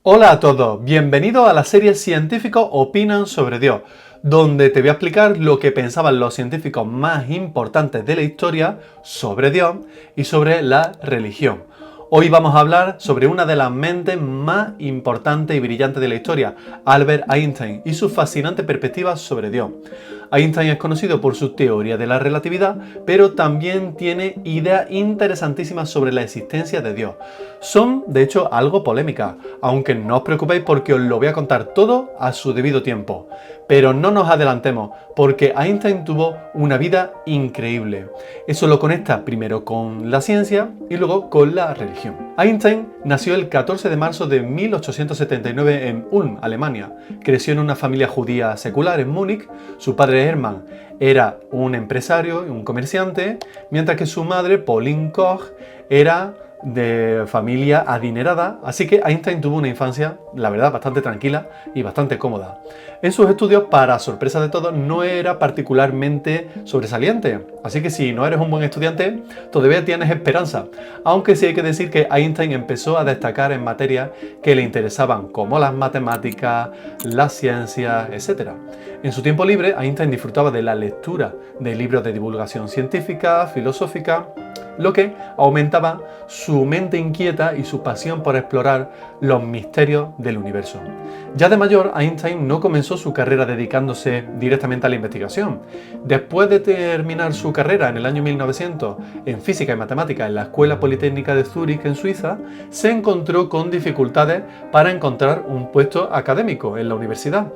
Hola a todos, bienvenidos a la serie Científicos Opinan sobre Dios, donde te voy a explicar lo que pensaban los científicos más importantes de la historia sobre Dios y sobre la religión. Hoy vamos a hablar sobre una de las mentes más importantes y brillantes de la historia, Albert Einstein, y su fascinante perspectiva sobre Dios. Einstein es conocido por su teoría de la relatividad, pero también tiene ideas interesantísimas sobre la existencia de Dios. Son, de hecho, algo polémicas, aunque no os preocupéis porque os lo voy a contar todo a su debido tiempo. Pero no nos adelantemos, porque Einstein tuvo una vida increíble. Eso lo conecta primero con la ciencia y luego con la religión. Einstein nació el 14 de marzo de 1879 en Ulm, Alemania. Creció en una familia judía secular en Múnich. Su padre Hermann era un empresario y un comerciante, mientras que su madre, Pauline Koch, era de familia adinerada, así que Einstein tuvo una infancia, la verdad, bastante tranquila y bastante cómoda. En sus estudios, para sorpresa de todos, no era particularmente sobresaliente, así que si no eres un buen estudiante, todavía tienes esperanza, aunque sí hay que decir que Einstein empezó a destacar en materias que le interesaban, como las matemáticas, las ciencias, etc. En su tiempo libre, Einstein disfrutaba de la lectura de libros de divulgación científica, filosófica, lo que aumentaba su mente inquieta y su pasión por explorar los misterios del universo. Ya de mayor, Einstein no comenzó su carrera dedicándose directamente a la investigación. Después de terminar su carrera en el año 1900 en física y matemáticas en la Escuela Politécnica de Zúrich, en Suiza, se encontró con dificultades para encontrar un puesto académico en la universidad.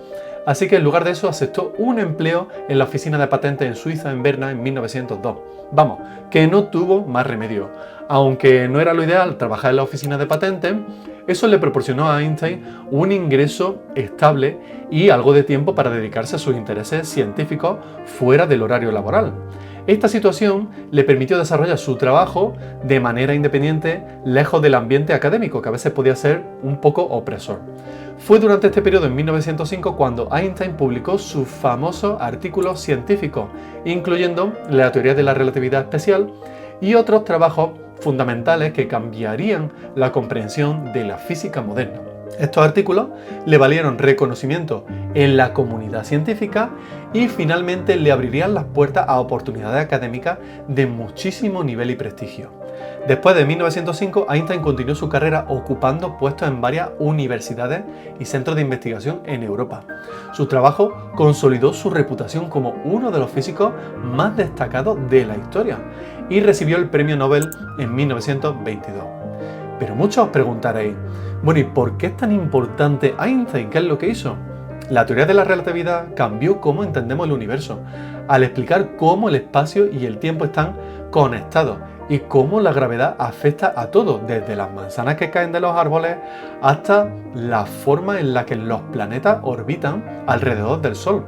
Así que en lugar de eso aceptó un empleo en la oficina de patentes en Suiza, en Berna, en 1902. Vamos, que no tuvo más remedio. Aunque no era lo ideal trabajar en la oficina de patentes, eso le proporcionó a Einstein un ingreso estable y algo de tiempo para dedicarse a sus intereses científicos fuera del horario laboral. Esta situación le permitió desarrollar su trabajo de manera independiente, lejos del ambiente académico, que a veces podía ser un poco opresor. Fue durante este periodo, en 1905, cuando Einstein publicó sus famosos artículos científicos, incluyendo la teoría de la relatividad especial y otros trabajos fundamentales que cambiarían la comprensión de la física moderna. Estos artículos le valieron reconocimiento en la comunidad científica y finalmente le abrirían las puertas a oportunidades académicas de muchísimo nivel y prestigio. Después de 1905, Einstein continuó su carrera ocupando puestos en varias universidades y centros de investigación en Europa. Su trabajo consolidó su reputación como uno de los físicos más destacados de la historia y recibió el premio Nobel en 1922. Pero muchos os preguntaréis, bueno, ¿y por qué es tan importante Einstein? ¿Qué es lo que hizo? La teoría de la relatividad cambió cómo entendemos el universo, al explicar cómo el espacio y el tiempo están conectados y cómo la gravedad afecta a todo, desde las manzanas que caen de los árboles hasta la forma en la que los planetas orbitan alrededor del Sol.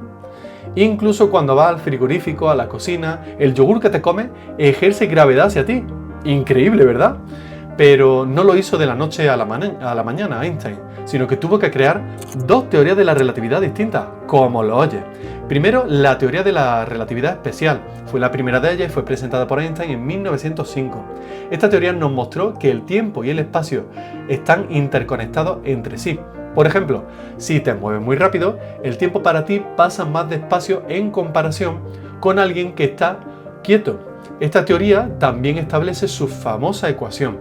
Incluso cuando vas al frigorífico, a la cocina, el yogur que te comes ejerce gravedad hacia ti. Increíble, ¿verdad? Pero no lo hizo de la noche a la mañana Einstein, sino que tuvo que crear dos teorías de la relatividad distintas, como lo oyes. Primero, la teoría de la relatividad especial. Fue la primera de ellas y fue presentada por Einstein en 1905. Esta teoría nos mostró que el tiempo y el espacio están interconectados entre sí. Por ejemplo, si te mueves muy rápido, el tiempo para ti pasa más despacio en comparación con alguien que está quieto. Esta teoría también establece su famosa ecuación,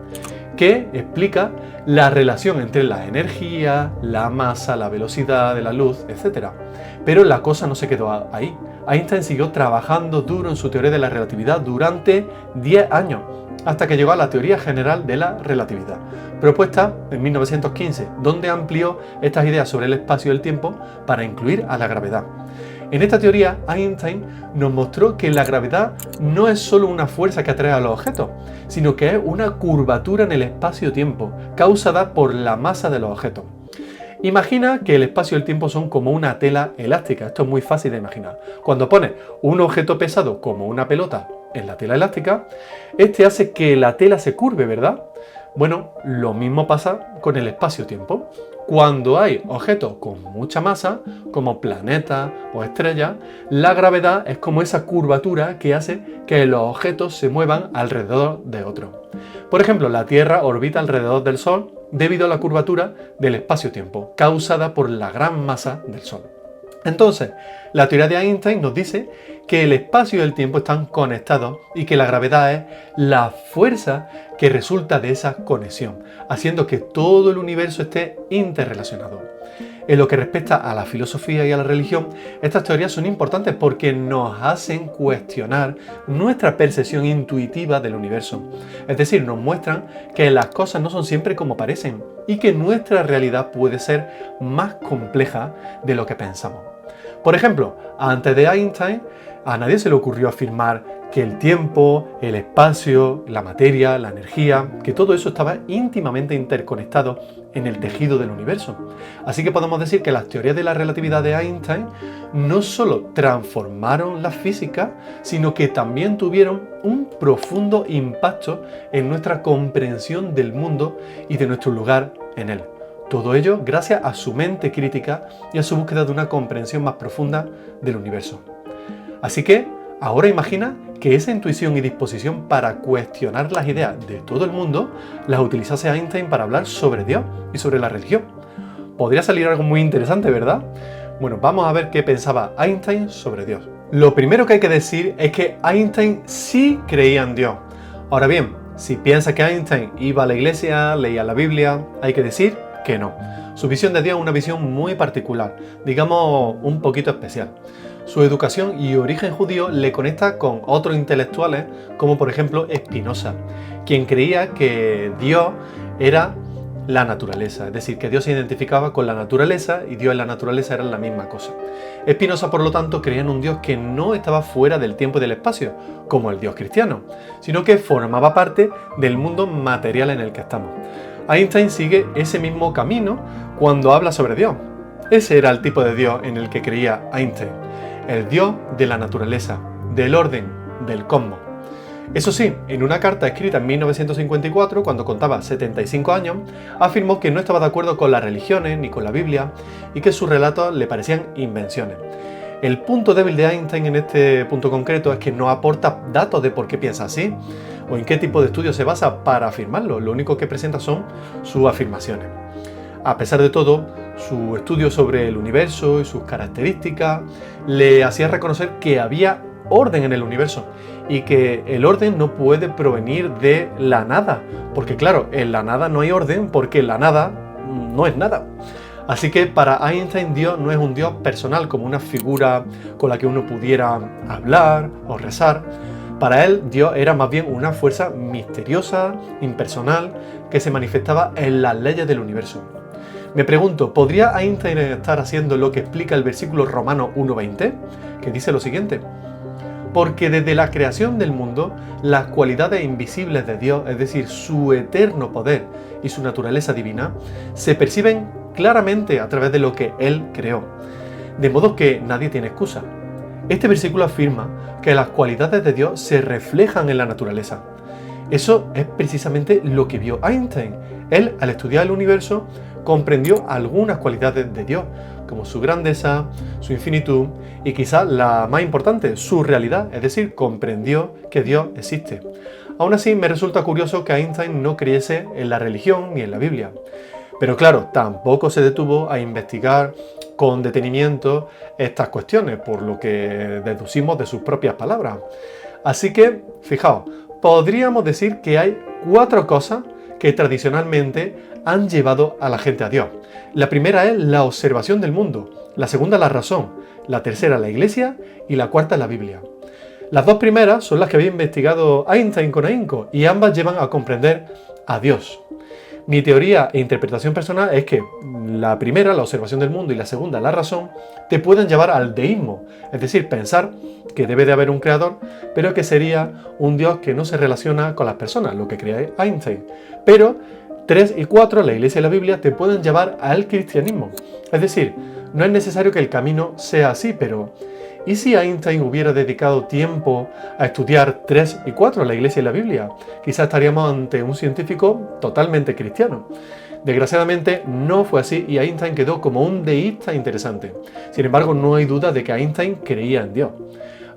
que explica la relación entre las energías, la masa, la velocidad de la luz, etc. Pero la cosa no se quedó ahí. Einstein siguió trabajando duro en su teoría de la relatividad durante 10 años, hasta que llegó a la teoría general de la relatividad, propuesta en 1915, donde amplió estas ideas sobre el espacio y el tiempo para incluir a la gravedad. En esta teoría, Einstein nos mostró que la gravedad no es solo una fuerza que atrae a los objetos, sino que es una curvatura en el espacio-tiempo, causada por la masa de los objetos. Imagina que el espacio y el tiempo son como una tela elástica. Esto es muy fácil de imaginar. Cuando pones un objeto pesado como una pelota en la tela elástica, este hace que la tela se curve, ¿verdad? Bueno, lo mismo pasa con el espacio-tiempo. Cuando hay objetos con mucha masa, como planetas o estrellas, la gravedad es como esa curvatura que hace que los objetos se muevan alrededor de otros. Por ejemplo, la Tierra orbita alrededor del Sol debido a la curvatura del espacio-tiempo, causada por la gran masa del Sol. Entonces, la teoría de Einstein nos dice que el espacio y el tiempo están conectados y que la gravedad es la fuerza que resulta de esa conexión, haciendo que todo el universo esté interrelacionado. En lo que respecta a la filosofía y a la religión, estas teorías son importantes porque nos hacen cuestionar nuestra percepción intuitiva del universo. Es decir, nos muestran que las cosas no son siempre como parecen y que nuestra realidad puede ser más compleja de lo que pensamos. Por ejemplo, antes de Einstein, a nadie se le ocurrió afirmar que el tiempo, el espacio, la materia, la energía, que todo eso estaba íntimamente interconectado en el tejido del universo. Así que podemos decir que las teorías de la relatividad de Einstein no solo transformaron la física, sino que también tuvieron un profundo impacto en nuestra comprensión del mundo y de nuestro lugar en él. Todo ello gracias a su mente crítica y a su búsqueda de una comprensión más profunda del universo. Así que, ahora imagina que esa intuición y disposición para cuestionar las ideas de todo el mundo las utilizase Einstein para hablar sobre Dios y sobre la religión. Podría salir algo muy interesante, ¿verdad? Bueno, vamos a ver qué pensaba Einstein sobre Dios. Lo primero que hay que decir es que Einstein sí creía en Dios. Ahora bien, si piensas que Einstein iba a la iglesia, leía la Biblia, hay que decir que no. Su visión de Dios es una visión muy particular, digamos un poquito especial. Su educación y origen judío le conecta con otros intelectuales, como por ejemplo Spinoza, quien creía que Dios era la naturaleza, es decir, que Dios se identificaba con la naturaleza y Dios y la naturaleza eran la misma cosa. Spinoza, por lo tanto, creía en un Dios que no estaba fuera del tiempo y del espacio, como el Dios cristiano, sino que formaba parte del mundo material en el que estamos. Einstein sigue ese mismo camino cuando habla sobre Dios. Ese era el tipo de Dios en el que creía Einstein, el Dios de la naturaleza, del orden, del cosmos. Eso sí, en una carta escrita en 1954, cuando contaba 75 años, afirmó que no estaba de acuerdo con las religiones ni con la Biblia y que sus relatos le parecían invenciones. El punto débil de Einstein en este punto concreto es que no aporta datos de por qué piensa así o en qué tipo de estudio se basa para afirmarlo. Lo único que presenta son sus afirmaciones. A pesar de todo, su estudio sobre el universo y sus características le hacía reconocer que había orden en el universo y que el orden no puede provenir de la nada, porque claro, en la nada no hay orden porque la nada no es nada. Así que para Einstein Dios no es un Dios personal como una figura con la que uno pudiera hablar o rezar. Para él Dios era más bien una fuerza misteriosa, impersonal, que se manifestaba en las leyes del universo. Me pregunto, ¿podría Einstein estar haciendo lo que explica el versículo Romano 1:20? Que dice lo siguiente: porque desde la creación del mundo, las cualidades invisibles de Dios, es decir, su eterno poder y su naturaleza divina, se perciben claramente a través de lo que Él creó. De modo que nadie tiene excusa. Este versículo afirma que las cualidades de Dios se reflejan en la naturaleza. Eso es precisamente lo que vio Einstein. Él, al estudiar el universo, comprendió algunas cualidades de Dios, como su grandeza, su infinitud y quizá la más importante, su realidad, es decir, comprendió que Dios existe. Aún así, me resulta curioso que Einstein no creyese en la religión ni en la Biblia. Pero claro, tampoco se detuvo a investigar con detenimiento estas cuestiones, por lo que deducimos de sus propias palabras. Así que, fijaos, podríamos decir que hay 4 cosas que tradicionalmente han llevado a la gente a Dios. La primera es la observación del mundo, la segunda la razón, la tercera la iglesia y la cuarta la Biblia. Las 2 primeras son las que había investigado Einstein con ahínco y ambas llevan a comprender a Dios. Mi teoría e interpretación personal es que la primera, la observación del mundo, y la segunda, la razón, te pueden llevar al deísmo, es decir, pensar que debe de haber un creador, pero que sería un Dios que no se relaciona con las personas, lo que crea Einstein. Pero 3 y 4, la iglesia y la Biblia, te pueden llevar al cristianismo. Es decir, no es necesario que el camino sea así, pero ¿Y si Einstein hubiera dedicado tiempo a estudiar 3 y 4, la Iglesia y la Biblia? Quizás estaríamos ante un científico totalmente cristiano. Desgraciadamente no fue así y Einstein quedó como un deísta interesante. Sin embargo, no hay duda de que Einstein creía en Dios,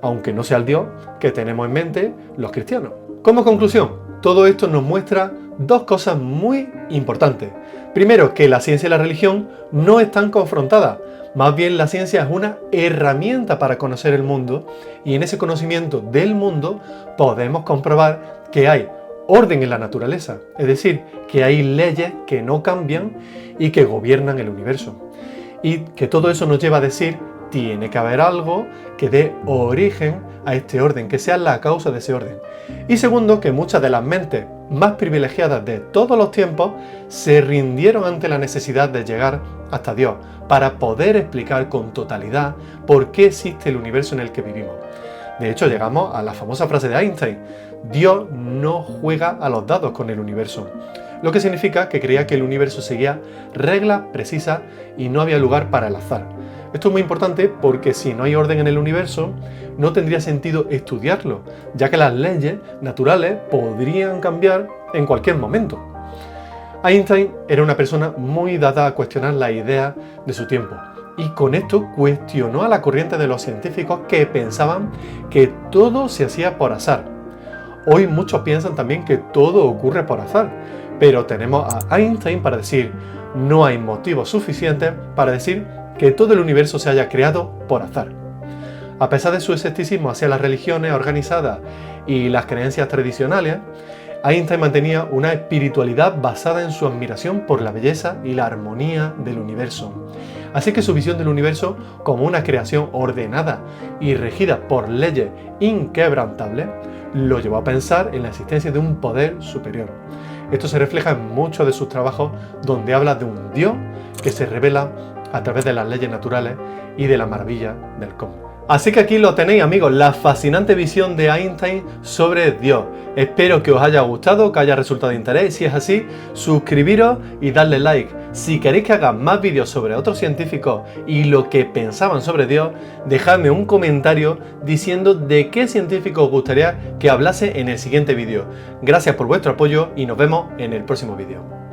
aunque no sea el Dios que tenemos en mente los cristianos. Como conclusión, todo esto nos muestra dos cosas muy importantes. Primero, que la ciencia y la religión no están confrontadas. Más bien la ciencia es una herramienta para conocer el mundo y en ese conocimiento del mundo podemos comprobar que hay orden en la naturaleza, es decir, que hay leyes que no cambian y que gobiernan el universo. Y que todo eso nos lleva a decir, tiene que haber algo que dé origen a este orden, que sea la causa de ese orden. Y segundo, que muchas de las mentes más privilegiadas de todos los tiempos se rindieron ante la necesidad de llegar hasta Dios para poder explicar con totalidad por qué existe el universo en el que vivimos. De hecho, llegamos a la famosa frase de Einstein: Dios no juega a los dados con el universo, lo que significa que creía que el universo seguía reglas precisas y no había lugar para el azar. Esto es muy importante porque si no hay orden en el universo, no tendría sentido estudiarlo, ya que las leyes naturales podrían cambiar en cualquier momento. Einstein era una persona muy dada a cuestionar las ideas de su tiempo, y con esto cuestionó a la corriente de los científicos que pensaban que todo se hacía por azar. Hoy muchos piensan también que todo ocurre por azar, pero tenemos a Einstein para decir, no hay motivos suficientes para decir que todo el universo se haya creado por azar. A pesar de su escepticismo hacia las religiones organizadas y las creencias tradicionales, Einstein mantenía una espiritualidad basada en su admiración por la belleza y la armonía del universo. Así que su visión del universo como una creación ordenada y regida por leyes inquebrantables lo llevó a pensar en la existencia de un poder superior. Esto se refleja en muchos de sus trabajos donde habla de un Dios que se revela a través de las leyes naturales y de la maravilla del cosmos. Así que aquí lo tenéis, amigos, la fascinante visión de Einstein sobre Dios. Espero que os haya gustado, que haya resultado de interés. Si es así, suscribiros y darle like. Si queréis que haga más vídeos sobre otros científicos y lo que pensaban sobre Dios, dejadme un comentario diciendo de qué científico os gustaría que hablase en el siguiente vídeo. Gracias por vuestro apoyo y nos vemos en el próximo vídeo.